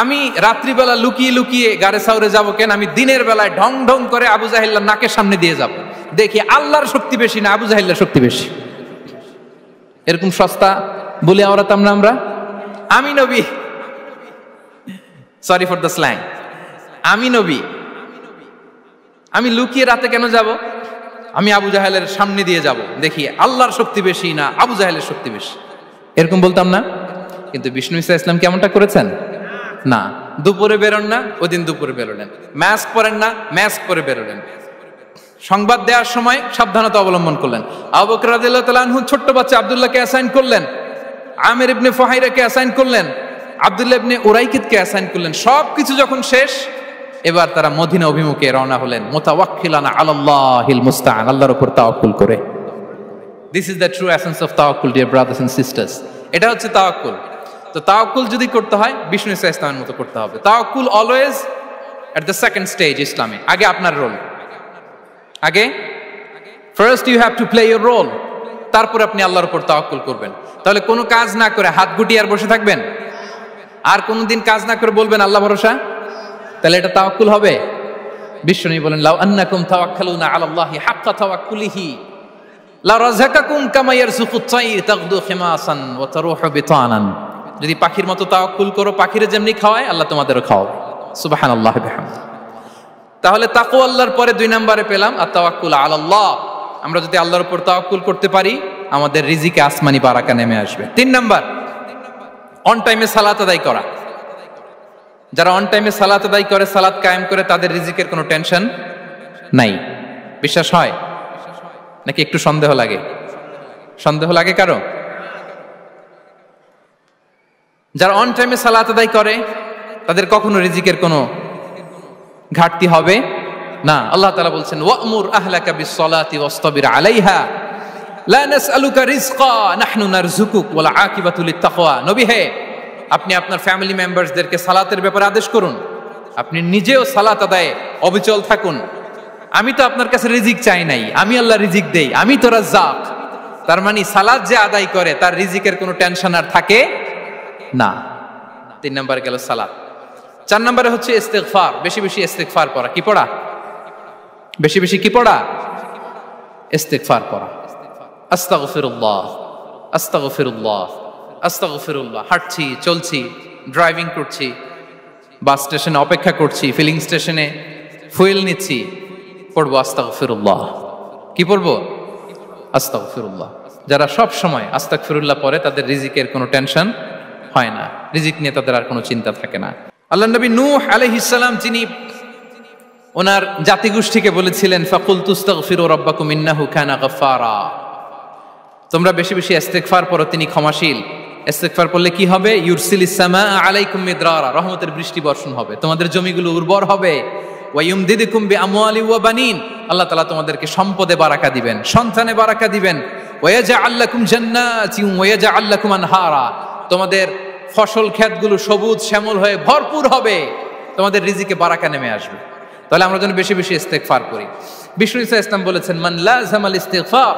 আমি রাত্রিবেলা লুকিয়ে লুকিয়ে গারে সাউরে যাব কেন, আমি দিনের বেলায় ঢং ঢং করে আবু জাহেলের নাকের সামনে দিয়ে যাব, দেখি আল্লাহর শক্তি বেশি না আবু জাহেলের শক্তি বেশি। এরকম সস্তা বলে আওড়াতাম না আমরা? আমি নবী, সরি ফর দ্য স্ল্যাং, আমি নবী, আমি লুকিয়ে রাতে কেন যাব, আমি আবু জাহেলের সামনে দিয়ে যাব, দেখি আল্লাহর শক্তি বেশি না আবু জাহেলের শক্তি বেশি, এরকম বলতাম না? কিন্তু বিষ্ণু ইসা ইসলাম কেমনটা করেছেন? না, দুপুরে বেরোন না, ওই দিন দুপুরে বেরোলেন, মাস্ক পরেন না, মাস্ক পরে বেরোলেন, সংবাদ দেওয়ার সময় সাবধানতা অবলম্বন করলেন। আবু বকর রাদিয়াল্লাহু তাআলা আনহু ছোট্ট বাচ্চা আব্দুল্লাহকে অ্যাসাইন করলেন, আমির ইবনে ফুহাইরাকে অ্যাসাইন করলেন, আব্দুল্লাহ ইবনে উরাইকিতকে অ্যাসাইন করলেন। সবকিছু যখন শেষ, এবার তারা মদিনা অভিমুখে রওনা হলেন, মুতাওয়াক্কিলানা আলাল্লাহিল মুস্তাআন, আল্লাহর উপর তাওয়াক্কুল করে। This is the true essence of তাওয়াক্কুল ডিয়ার ব্রাদার্স এন্ড সিস্টার্স। এটা হচ্ছে তাওয়াক্কুল। তো তাওয়াক্কুল যদি করতে হয় বিষ্ণু ইসা ইসলামের মতো করতে হবে। তাওয়াক্কুল always at the second stage ইসলামে। আগে আপনার রোল, আগে first you have to play your role, তারপর আপনি আল্লাহর উপর তাওয়াক্কুল করবেন। তাহলে কোনো কাজ না করে হাত গুটিয়ে আর বসে থাকবেন, আর কোনোদিন কাজ না করে বলবেন আল্লাহ ভরসা, তাহলে এটা তাওয়াক্কুল হবে? বিশ্বনবী বলেন লাউ আন্নাকুম তাওয়াক্কালুনা আলাল্লাহি হাক্কা তাওয়াক্কুলিহি লা রাযাকাকুম কামা ইয়ারযুকুত তায়র তাগদু খিমাসান ওয়া তারুহু বিতানান। যদি পাখির মতো তাওয়াক্কুল করো, পাখিরে যেমনি খাওয়ায় আল্লাহ তোমাদেরও খাওয়াবে। সুবহানাল্লাহি বিহামদিহি। তাহলে তাকওয়া আল্লাহর পরে 2 নম্বরে পেলাম আত তাওয়াক্কুল আলাল্লাহ। আমরা যদি আল্লাহর উপর তাওয়াক্কুল করতে পারি আমাদের রিজিকে আসমানি বারাকা নেমে আসবে। 3 নাম্বার, অন টাইমে সালাত আদায় করা। যারা অন টাইমে সালাত আদায় করে, সালাত কায়েম করে, তাদের রিজিকের কোনো টেনশন নাই। বিশ্বাস হয় নাকি একটু সন্দেহ লাগে? সন্দেহ লাগে কারো? যারা অন টাইমে সালাত আদায় করে তাদের কখনো রিজিকের কোনো ঘাটতি হবে না। আল্লাহ তাআলা বলছেন ওয়া'মুর আহলাকা বিস-সালাতি ওয়াসতাবির আলাইহা লা নাসআলুকা রিজকা নাহনু নারযুকুক ওয়াল আকিবাতু লিত-তাকওয়া। নবী হে, আপনি আপনার ফ্যামিলি মেম্বারসদেরকে সালাতের ব্যাপারে আদেশ করুন, আপনি নিজেও সালাত আদায়ে অবিচল থাকুন। আমি তো আপনার কাছে রিজিক চাই নাই, আমি আল্লাহ রিজিক দেই, আমি তো রাজ্জাক। তার মানে সালাত যে আদায় করে তার রিজিকের কোনো টেনশন আর থাকে না। 3 নম্বরে গেল সালাত। 4 নম্বরে হচ্ছে ইস্তিগফার, বেশি বেশি ইস্তিগফার পড়া। কি পড়া? বেশি বেশি কি পড়া? ইস্তিগফার পড়া। আস্তাগফিরুল্লাহ, আস্তাগফিরুল্লাহ, আস্তাগফিরুল্লাহ। হাঁটছি, চলছি, ড্রাইভিং করছি, বাস স্টেশনে অপেক্ষা করছি, ফিলিং স্টেশনে ফুয়েল নিচ্ছি, পড়বো আস্তাগফিরুল্লাহ। কি পড়বো? আস্তাগফিরুল্লাহ। যারা সব সময় আস্তাগফিরুল্লাহ পড়ে তাদের রিজিকের কোনো টেনশন হয় না, রিজিক নিয়ে তাদের আর কোনো চিন্তা থাকে না। আল্লাহ নবী নূহ আলাইহিস সালাম যিনি ওনার জাতিগোষ্ঠীকে বলেছিলেন ফাকুলতু আস্তাগফিরু রাব্বাকুম ইন্নাহু কানা গাফফারা, তোমরা বেশি বেশি ইস্তিগফার পড়ো, তিনি ক্ষমাশীল। ইস্তিগফার পড়লে কি হবে? ইউরসিলিস সামা আলাইকুম মিদরারা, রহমতের বৃষ্টি বর্ষণ হবে, তোমাদের জমিগুলো উর্বর হবে। ওয়া ইউমদিদুকুম বিআমওয়ালি ওয়া বানিন, আল্লাহ তাআলা তোমাদেরকে সম্পদে বারাকা দিবেন, সন্তানে বারাকা দিবেন। ওয়া ইয়াজআল লাকুম জান্নাতিন ওয়া ইয়াজআল লাকুম আনহারা, তোমাদের ফসল ক্ষেতগুলো সবুজ শ্যামল হয়ে ভরপুর হবে, তোমাদের রিজিকে বারাকা নেমে আসবে। তাহলে আমরা যেন বেশি বেশি ইস্তিগফার করি। বিষ্ণু ইসা ইসলাম বলেছেন মান লাযামাল ইস্তিগফার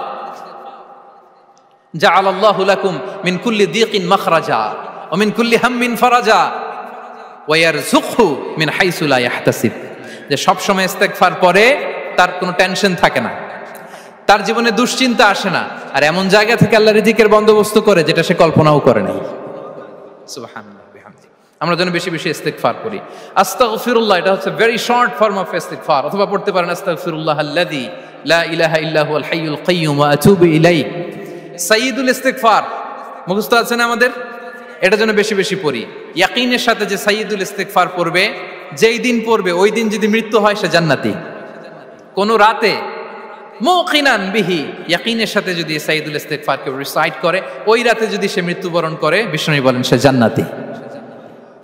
জাআলাল্লাহু লাকুম মিন কুল্লি দিকিন মাখরাজা ওয়া মিন কুল্লি হাম্মিন ফারাজা ওয়া ইয়ারযুকহু মিন হাইসু লা ইয়াহতাসিব। যে সব সময় ইস্তিগফার পড়ে তার কোনো টেনশন থাকে না, তার জীবনে দুশ্চিন্তা আসে না, আর এমন জায়গা থেকে আল্লাহ রিজিকের বন্দোবস্ত করে যেটা সে কল্পনাও করে নাই। সুবহানাল্লাহ বিহামদিহি। আমরা যেন বেশি বেশি ইস্তিগফার করি। আস্তাগফিরুল্লাহ, এটা হচ্ছে ভেরি শর্ট ফর্ম অফ ইস্তিগফার। অথবা পড়তে পারেন আস্তাগফিরুল্লাহ আল্লাযী লা ইলাহা ইল্লা হুয়াল হাইয়ুল কাইয়্যুম ওয়া আতুবু ইলাইহি। সাইয়্যিদুল ইস্তিগফার মুখস্থ আছে না আমাদের? এটা যেন বেশি বেশি পড়ি। ইয়াকিনের সাথে যে সাইয়্যিদুল ইস্তিগফার পড়বে, যেই দিন পড়বে ওই দিন যদি মৃত্যু হয় সে জান্নাতি। কোন রাতে মুকিনান বিহি, ইয়াকিনের সাথে যদি সাইয়্যিদুল ইস্তিগফার কেউ রিসাইট করে, ওই রাতে যদি সে মৃত্যুবরণ করে, বিষ্ণু বলেন সে জান্নাতি।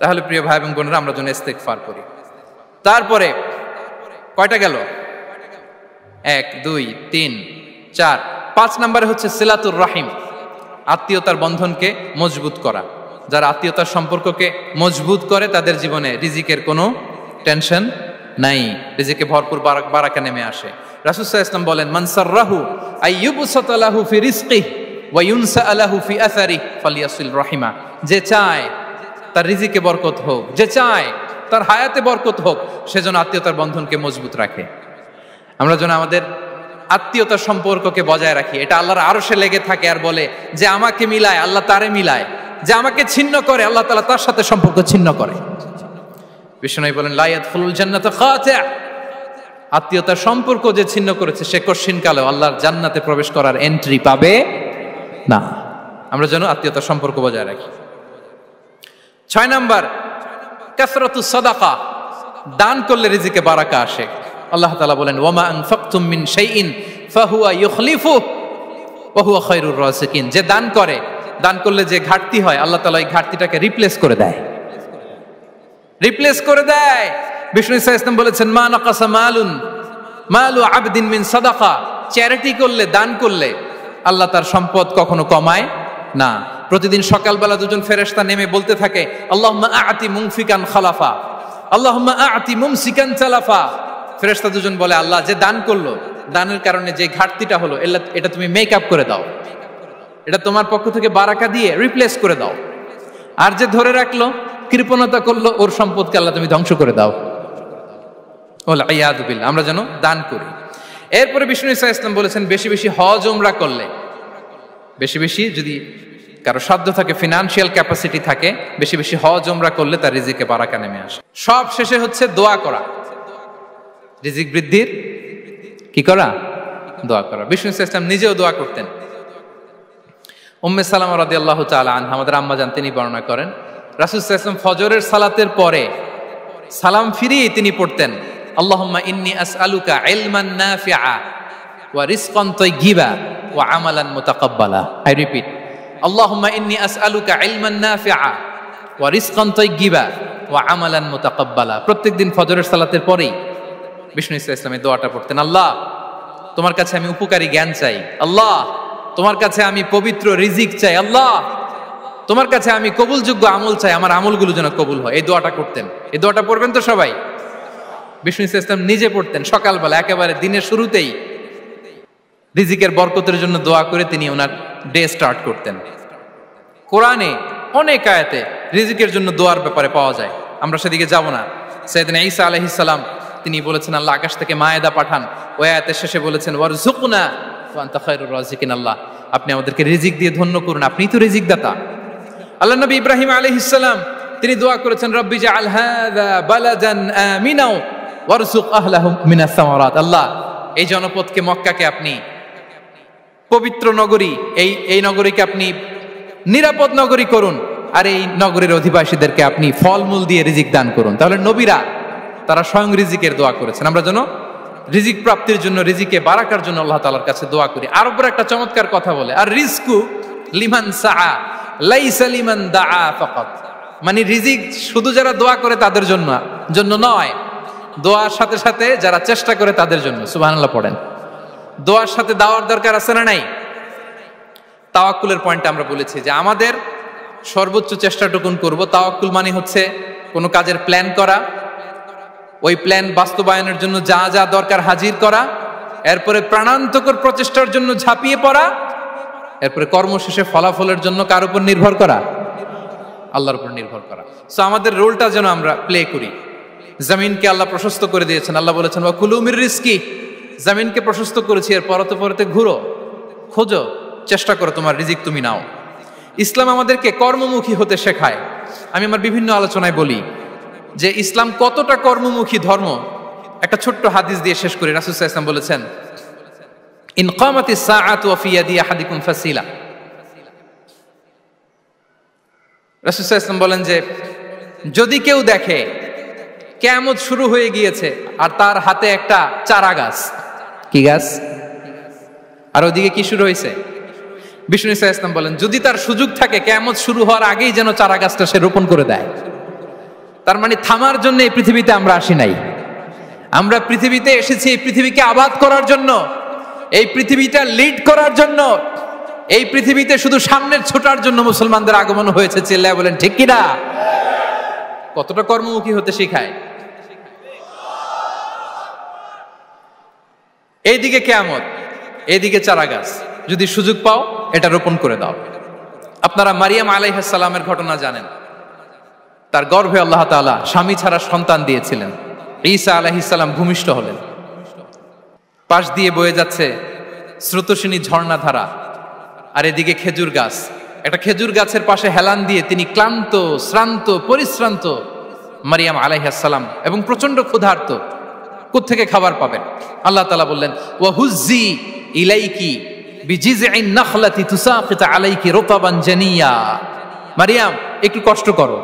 তাহলে প্রিয় ভাই এবং বোনেরা, আমরা যেন ইস্তিগফার করি। তারপরে কয়টা গেল? 1 2 3 4 5 নম্বরে হচ্ছে সিলাতুর রাহিম, আত্মীয়তার বন্ধনকে মজবুত করা। যারা আত্মীয়তার সম্পর্ককে মজবুত করে তাদের জীবনে রিজিকের কোনো টেনশন নাই, রিজিকে ভরপুর বারাকা নেমে আসে। রাসূল সাল্লাল্লাহু আলাইহি ওয়াসাল্লাম বলেন, মান সাররাহু আইয়ুবসাতা লাহু ফি রিজকিহি ওয়া ইউনসা লাহু ফি আসারিহি ফালিয়াসিল রাহিমা। যে চায় তার রিজিকে বরকত হোক, যে চায় তার হায়াতে বরকত হোক, সেজন্য আত্মীয়তার বন্ধনকে মজবুত রাখে। আমরা যেন আমাদের আত্মীয়তার সম্পর্ককে বজায় রাখি। এটা আল্লাহর আরশে লেগে থাকে আর বলে যে আমাকে মিলায় আল্লাহ তারে মিলায়, যে আমাকে ছিন্ন করে আল্লাহ তাআলা তার সাথে সম্পর্ক ছিন্ন করে। বিষ্ণু বলেন, লা ইয়াদখুলুল জান্নাতা খাতি', আত্মীয়তার সম্পর্ক যে ছিন্ন করেছে সে কশিনকালেও আল্লাহর জান্নাতে প্রবেশ করার এন্ট্রি পাবে না। আমরা যেন আত্মীয়তার সম্পর্ক বজায় রাখি। 6 নাম্বার, কাসরাতুস সাদাকা, দান করলে রিজিকে বারাকা আসে। আল্লাহ তাআলা বলেন, ওয়ামা আনফাকতুম মিন শাইইন ফাহুয়া ইউখলিফুহু ওয়া হুয়া খায়রুর রাযিকিন। যে দান করে, দান করলে যে ঘাটতি হয় আল্লাহ তাআলা এই ঘাটতিটাকে রিপ্লেস করে দেয়, রিপ্লেস করে দেয়। বিষ্ণু সাল্লাল্লাহু আলাইহি ওয়াসাল্লাম বলেছেন, মা নাকাসা মালু আবদিন মিন সাদাকা, চ্যারিটি করলে, দান করলে আল্লাহ তার সম্পদ কখনো কমায় না। প্রতিদিন সকালবেলা দুজন ফেরেশতা নেমে বলতে থাকে, আল্লাহুম্মা আ'তি মুনফিকান খালাফা, আল্লাহুম্মা আ'তি মুমসিকান তালাফা। ফেরেশতা দুজন বলে, আল্লাহ যে দান করলো, দানের কারণে যে ঘাটতিটা হলো এটা তুমি মেক আপ করে দাও, এটা তোমার পক্ষ থেকে বারাকা দিয়ে রিপ্লেস করে দাও। আর যে ধরে রাখলো, কৃপণতা করলো, ওর সম্পদকে আল্লাহ তুমি ধ্বংস করে দাও। ওয়াল ইয়াদু বিল্লাহ। আমরা যেন দান করি। এরপরে বিষ্ণু সাল্লাল্লাহু আলাইহি ওয়াসাল্লাম বলেছেন, বেশি বেশি হজ উমরা করলে, বেশি বেশি যদি কারো সাধ্য থাকে, ফিনান্সিয়াল ক্যাপাসিটি থাকে, বেশি বেশি হজ উমরা করলে তার রিজিকে বারাকা নেমে আসে। সব শেষে হচ্ছে দোয়া করা, রিজিক বৃদ্ধির কি করা? দোয়া করা। বিষ্ণু সাল্লাল্লাহু আলাইহি ওয়াসাল্লাম নিজেও দোয়া করতেন। উম্মে সালামা রাদিয়াল্লাহু তাআলা আনহা, আমাদের আম্মা জান, তিনি বর্ণনা করেন, রাসূল সাল্লাল্লাহু আলাইহি ওয়াসাল্লাম ফজরের সালাতের পরে সালাম ফিরিয়ে তিনি পড়তেন, আল্লাহুম্মা ইন্নী আসআলুকা ইলমান নাফিআ ওয়া রিজকান তাইয়্যিবা ওয়া আমালান মুতাকাব্বালা। আই রিপিট, আল্লাহুম্মা ইন্নী আসআলুকা ইলমান নাফিআ ওয়া রিজকান তাইয়্যিবা ওয়া আমালান মুতাকাব্বালা। প্রত্যেকদিন ফজরের সালাতের পরেই বিষ্ণু সাল্লাল্লাহু আলাইহি ওয়াসাল্লাম এই দোয়াটা পড়তেন, আল্লাহ তোমার কাছে আমি উপকারী জ্ঞান চাই, আল্লাহ তোমার কাছে আমি পবিত্র রিজিক চাই, আল্লাহ তোমার কাছে আমি কবুলযোগ্য আমল চাই, আমার আমলগুলো যেন কবুল হয়। এই দোয়াটা করতেন। এই দোয়াটা পড়বেন তো সবাই? বিষ্ণু সাল্লাল্লাহু আলাইহি ওয়াসাল্লাম নিজে পড়তেন সকালবেলা, একেবারে দিনের শুরুতেই রিজিকের বরকতের জন্য দোয়া করে তিনি ওনার ডে স্টার্ট করতেন। কোরআনে অনেক আয়াতে রিজিকের জন্য দোয়ার ব্যাপারে পাওয়া যায়, আমরা সেদিকে যাব না। সাইয়েদনা ঈসা আলাইহিস সালাম তিনি বলেছেন, আল্লাহ আকাশ থেকে মায়েদা পাঠান। ওই আয়াতের শেষে বলেছেন, ওয়ারযুকনা ওয়া আনতা খায়রুর রাযিকিন, আল্লাহ আপনি আমাদেরকে রিজিক দিয়ে ধন্য করুন, আপনিই তো রিজিক দাতা। আল্লাহ নবী ইব্রাহিম আলাইহিস সালাম তিনি দোয়া করেছেন, রব্বি জাআল হাযা বালাদান আমিনা ওয়ারযুক আহলাহু মিনাস সামারাত, আল্লাহ এই জনপদকে, মক্কাকে আপনি পবিত্র নগরী, এই নগরীকে আপনি নিরাপদ নগরী করুন, আর এই নগরীর অধিবাসীদেরকে আপনি ফলমূল দিয়ে রিজিক দান করুন। তাহলে নবীরা তারা স্বয়ং রিজিকের দোয়া করেছেন। আমরা যেন রিজিক প্রাপ্তির জন্য, রিজিকে বারাকার জন্য আল্লাহ তাআলার কাছে দোয়া করি। আরবরা একটা চমৎকার কথা বলে, আর রিজকু লিমান সাআ লাইসা লিমান দাআ ফাকাত, মানে রিজিক শুধু যারা দোয়া করে তাদের জন্য নয়, দোয়ার সাথে সাথে যারা চেষ্টা করে তাদের জন্য। সুবহানাল্লাহ পড়েন। দোয়ার সাথে দাওয়ার দরকার আছে না নাই? তাওয়াক্কুলের পয়েন্টে আমরা বলেছি যে আমাদের সর্বোচ্চ চেষ্টাটুকুন করব। তাওয়াক্কুল মানে হচ্ছে কোনো কাজের প্ল্যান করা, ওই প্ল্যান বাস্তবায়নের জন্য যা যা দরকার হাজির করা, এরপরে প্রাণান্তকর প্রচেষ্টার জন্য ঝাঁপিয়ে পড়া, এরপরে কর্মশেষে ফলাফলের জন্য কার উপর নির্ভর করা? আল্লাহর উপর নির্ভর করা। সো আমাদের রোলটা যেন আমরা প্লে করি। জমিনকে আল্লাহ প্রশস্ত করে দিয়েছেন, আল্লাহ বলেছেন ওয়া কুলু মির রিজকি, জমিনকে প্রশস্ত করেছি, এর পরতে পরতে ঘুরো, খোঁজো, চেষ্টা করো তোমার রিজিক তুমি নাও। ইসলাম আমাদেরকে কর্মমুখী হতে শেখায়। আমি আমার বিভিন্ন আলোচনায় বলি যে ইসলাম কতটা কর্মমুখী ধর্ম। একটা ছোট্ট হাদিস দিয়ে শেষ করি। রাসূল সাল্লাল্লাহু আলাইহি ওয়াসাল্লাম বলেছেন, ইন কামাতিস সাআতু ওয়া ফি ইয়াদি আহাদিকুম ফাসিলা। রাসূল সাল্লাল্লাহু আলাইহি ওয়াসাল্লাম বলেন যে যদি কেউ দেখে কিয়ামত শুরু হয়ে গিয়েছে আর তার হাতে একটা চারা গাছ, কি গাছ, আর ওদিকে কি শুরু হয়েছে, বিষ্ণু সাল্লাল্লাহু আলাইহি ওয়াসাল্লাম বলেন যদি তার সুযোগ থাকে কিয়ামত শুরু হওয়ার আগেই যেন চারা গাছটা সে রোপণ করে দেয়। তার মানে থামার জন্য এই পৃথিবীতে আমরা আসি নাই। আমরা পৃথিবীতে এসেছি এই পৃথিবীকে আবাদ করার জন্য, এই পৃথিবীটা লিড করার জন্য। এই পৃথিবীতে শুধু সামনের ছোটার জন্য মুসলমানদের আগমন হয়েছে। চিল্লায় বলেন ঠিক কিনা? কতটা কর্মমুখী হতে শেখায়। এইদিকে কিয়ামত, এইদিকে চারা গাছ, যদি সুযোগ পাও এটা রোপণ করে দাও। আপনারা মারিয়াম আলাইহিস সালামের ঘটনা জানেন। তার গর্ভে আল্লাহ তাআলা স্বামী ছাড়া সন্তান দিয়েছিলেন। ঈসা আলাইহিস সালাম ভূমিষ্ঠ হলেন। পাশ দিয়ে বয়ে যাচ্ছে স্রোতস্বিনী ঝর্ণাধারা, আর এদিকে খেজুর গাছ। একটা খেজুর গাছের পাশে হেলান দিয়ে তিনি ক্লান্ত, শ্রান্ত, পরিশ্রান্ত মারিয়াম আলাইহিস সালাম, এবং প্রচন্ড ক্ষুধার্ত। কোত্থেকে খাবার পাবেন? আল্লাহ তাআলা বললেন, ওয়া হুজ্জি ইলাইকি বিজিযইন নাখলাতি তুসাকিত আলাইকি রুতাবান জানিয়া। মারিয়াম একটু কষ্ট করো,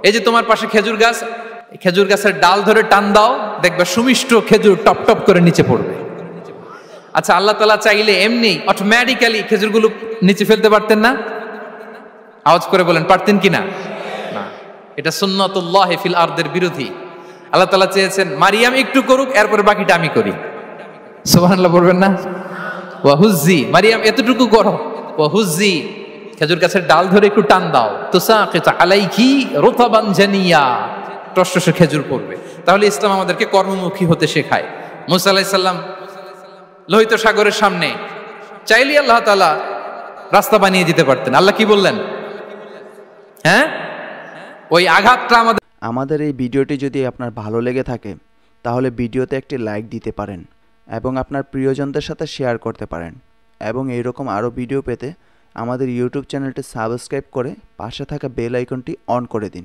এই যে তোমার পাশে খেজুর গাছ, খেজুর গাছের ডাল ধরে টান দাও, দেখবে সুমিষ্ট খেজুর টপ টপ করে নিচে পড়বে। আচ্ছা, আল্লাহ তাআলা চাইলে এমনি অটোমেটিক্যালি খেজুরগুলো নিচে ফেলতে পারতেন না? আওয়াজ করে বলেন, পারতেন কিনা? না, এটা সুন্নাতুল্লাহ ফিল আরদের বিরোধী। আল্লাহ তাআলা চেয়েছেন মারিয়াম একটু করুক, এরপরে বাকিটা আমি করি। সুবহানাল্লাহ বলবেন না? ওয়া হুজ্জি, মারিয়াম এতটুকু করো, ওয়া হুজ্জি, খেজুর গাছের ডাল ধরে একটু টান দাও, তুসাকিত আলাইকি রুতাবান জানিয়া, টসটসে খেজুর পড়বে। তাহলে ইসলাম আমাদেরকে কর্মমুখী হতে শেখায়। মুসা আলাইহিস সালাম লোহিত সাগরের সামনে চাইলে আল্লাহ তাআলা রাস্তা বানিয়ে দিতে পারতেন। আল্লাহ কি বললেন? হ্যাঁ, ওই আঘাতটা আমাদের এই ভিডিওটি যদি আপনার ভালো লেগে থাকে তাহলে ভিডিওতে একটি লাইক দিতে পারেন এবং আপনার প্রিয়জনদের সাথে শেয়ার করতে পারেন, এবং এইরকম আরও ভিডিও পেতে আমাদের ইউটিউব চ্যানেলটি সাবস্ক্রাইব করে পাশে থাকা বেল আইকনটি অন করে দিন।